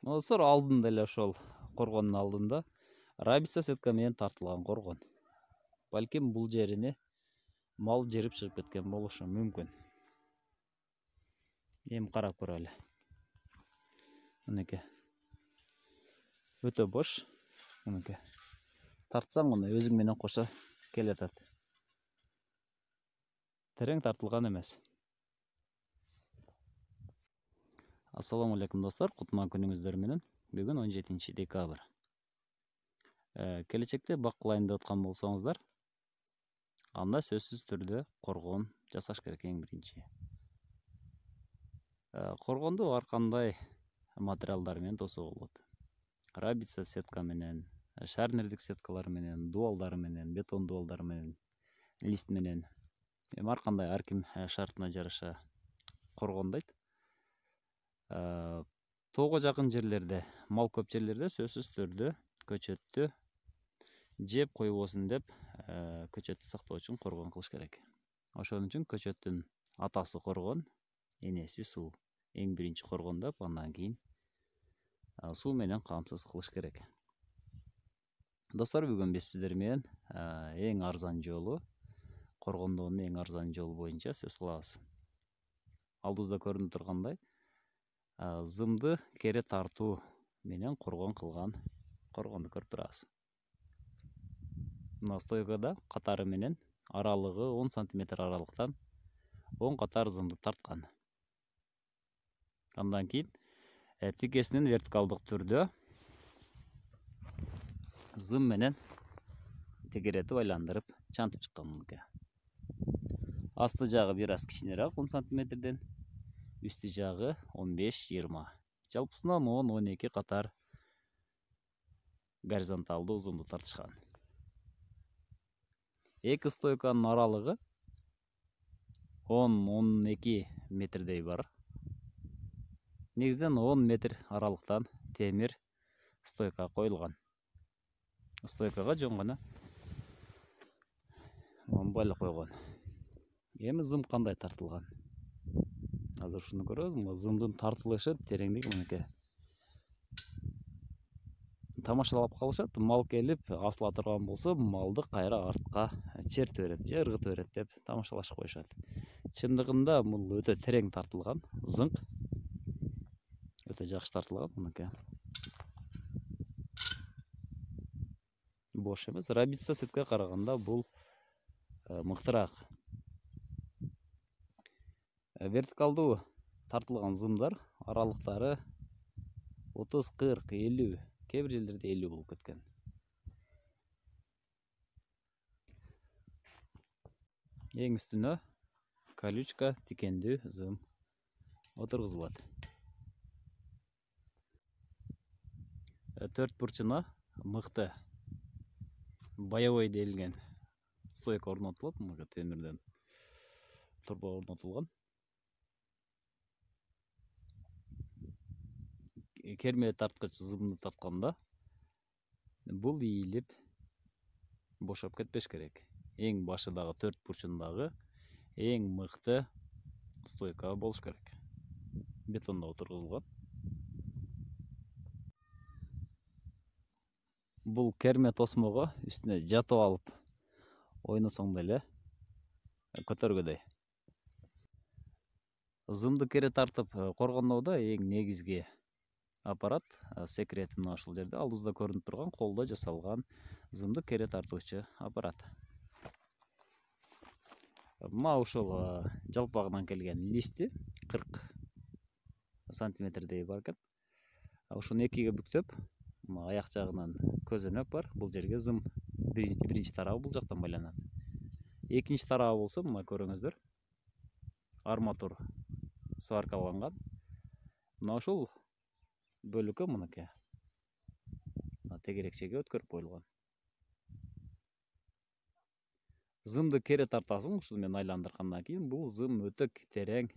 Достор, алдында эле ошол коргондун алдында рабица сетка менен тартылган коргон. Балким бул жерине мал жерип чыгып кеткен болушу мүмкүн. Эми карап көрөлү. Мынеке. Өтө бош. Мынеке. Тартсаң мына өзүң менен кошо келатат. Терең тартылган эмес. Ассаламу алейкум достор, кутман күнүңүздөр менен. Бүгүн 17 декабрь. Келечекте бакылайын деп аткан болсоңуздар, анда сөзсүз түрдө коргон жасаш керек эң биринчи. Коргонду ар кандай материалдар менен тосууга болот. Рабица сетка менен, шарнердик сеткалар менен, дуалдар менен, бетон дуалдар менен, лист менен. Эми ар кандай ар ким шартына жараша коргондойт. Тоого жакын жерлерде, мал көп жерлерде сөзсүз түрдө көчөттү жеп койбосун деп, көчөттү сактоо үчүн коргон кылыш керек. Ошон үчүн көчөттүн атасы коргон, энеси суу. Эң биринчи коргондоп, андан кийин суу менен камсыз кылыш керек. Достор, бүгүн биз сиздер менен эң арзан жолу, коргондоонун эң арзан жолу боюнча сөз кылабыз. Алдыбызда көрүнүп тургандай, зымды кере тартуу менен коргон кылган коргонду көрүп турабыз. Мына стойкада катары менен аралыгы 10 сантиметр аралыктан 10 катар зымды тарткан. Андан кийин тикесинен вертикалдык түрдө зым менен тегеретип айландырып чантып чыккан мынке. Асты жагы бир аз кичинерээк 10 сантиметрден, үстү жагы 15-20. Жалпысынан 10-12 катар горизонталдуу зымды тартышкан. Эки стойканын аралыгы 10-12 метрдей бар. Негизинен 10 метр аралыктан темир стойка коюлган. Стойкага жөн гана байлап койгон. Эми зым кандай тартылган? Азыр ушуну көрөбүз. Зымдын тартылышы тереңдиги мынеке. Тамашалап калышат, мал келип асыла турган болсо, малды кайра артка чертип берет же ыргытып берет деп тамашалашып коюшат. Чындыгында бул өтө терең тартылган, зыңк. Өтө жакшы тартылган мынеке. Бош эмес, рабица сетке караганда бул мыктыраак. Вертикалдуу тартылган зымдар аралыктары 30, 40, 50, кээ бир жерлерде 50 болуп кеткен. Эң үстүнө колючка тикендүү зым отургузулат. Төрт бурчуна мыкты боевой делинген стойка орнотулат, мынга темирден турба орнотулган. Керме тарткыч зымды тартканда бул ийилип бошоп кетпеш керек. Эң башыдагы төрт бурчундагы эң мыкты стойка болуш керек. Бетондо отургузулган. Бул керме тосмого үстүнө жатып алып ойносоң деле көтөргөдөй. Зымды кере тартып коргондоодо эң негизги аппарат секрети мына ушул жерде. Алдыбызда көрүнүп турган колдо жасалган зымды кере тартуучу аппарат. Мына ушул жалпагынан келген листи 40 сантиметрдей бар экен. Ушуну экиге бүктөп, аяк жагынан көзөнөк бар. Бул жерге зым биринчи тарабы бул жактан байланат. Экинчи тарабы болсо, мына көрүңүздөр, арматур сваркаланган. Мына ушул бөлүккө мынеке тегерекчеге өткөрүп коюлган. Зымды кере тартасың, ушуну менен айландыргандан кийин бул зым өтө терең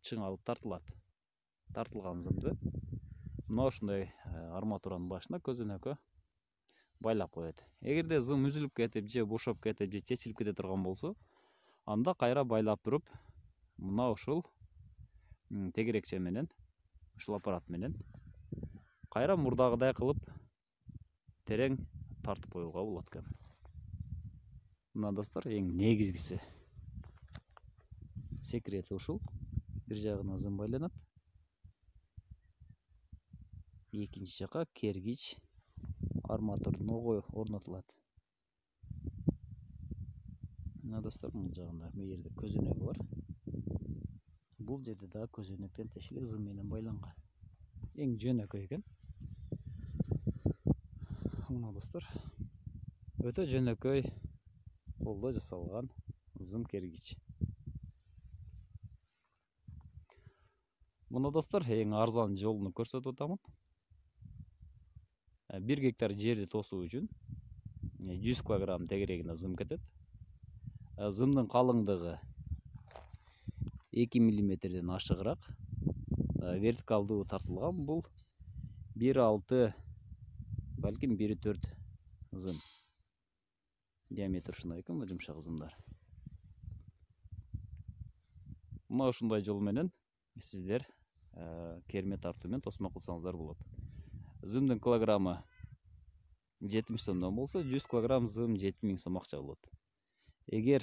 чыңалып тартылат. Тартылган зымды мына ушундай арматуранын башына көзөнөккө байлап коет. Эгерде зым үзүлүп кетип же бошоп кетип же чечилип кете турган болсо, анда кайра байлап туруп, мына ушул тегерекче менен, ушул аппарат менен Кайра мурдагыдай кылып терең тартып коюлга болот экен. Мына достор, эң негизгиси секрети ушул. Бир жагына зым байланат. Экинчи жакка кергич арматурдун огою орнотулат. Мына достор, бул жагында бу жерде көзөнөгү бар. Бул жерде да көзөнөктөн тешилип зым менен байланган. Эң жөнөкөй экен. Мына достор, өтө жөнөкөй колдо жасалган зым кергич. Мына достор, эң арзан жолуну көрсөтүп атамын. 1 гектар жерди тосуу үчүн 100 килограмм тегерегине зым кетет. Зымдын калыңдыгы 2 мм ашыгыраак. Вертикалдуу тартылган. Бул 1,6, балким 1,4 зым. Диаметр ушундай экен, бул жумшак зымдар. Мына ушундай жол менен сиздер керме тартуу менен тосмо кылсаңыздар болот. Зымдын килограммы 70 сомдон болсо, 100 килограмм зым 7000 сом акча болот. Эгер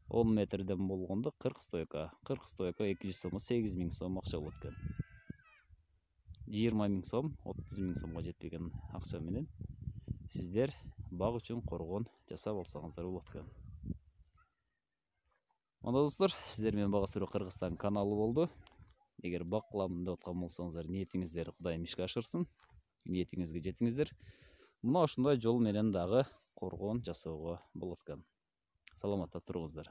10 метрден болгондо 40 стойка 200 сом, 8000 сом акча болот экен. 20 000 сом, 30 000 сомго жетпеген акча менен сиздер бак үчүн коргон жасап алсаңыздар болот экен. Мына достор, сиздер менен Бага Сүрө Кыргызстан каналы болду. Эгер бак кылам деп аткан болсоңуздар, ниетиңиздер Кудайым ишке ашырсын. Ниетиңизге жетиңиздер. Мына ушундай жол менен дагы коргон жасоого болот экен. Саламатта туруңуздар.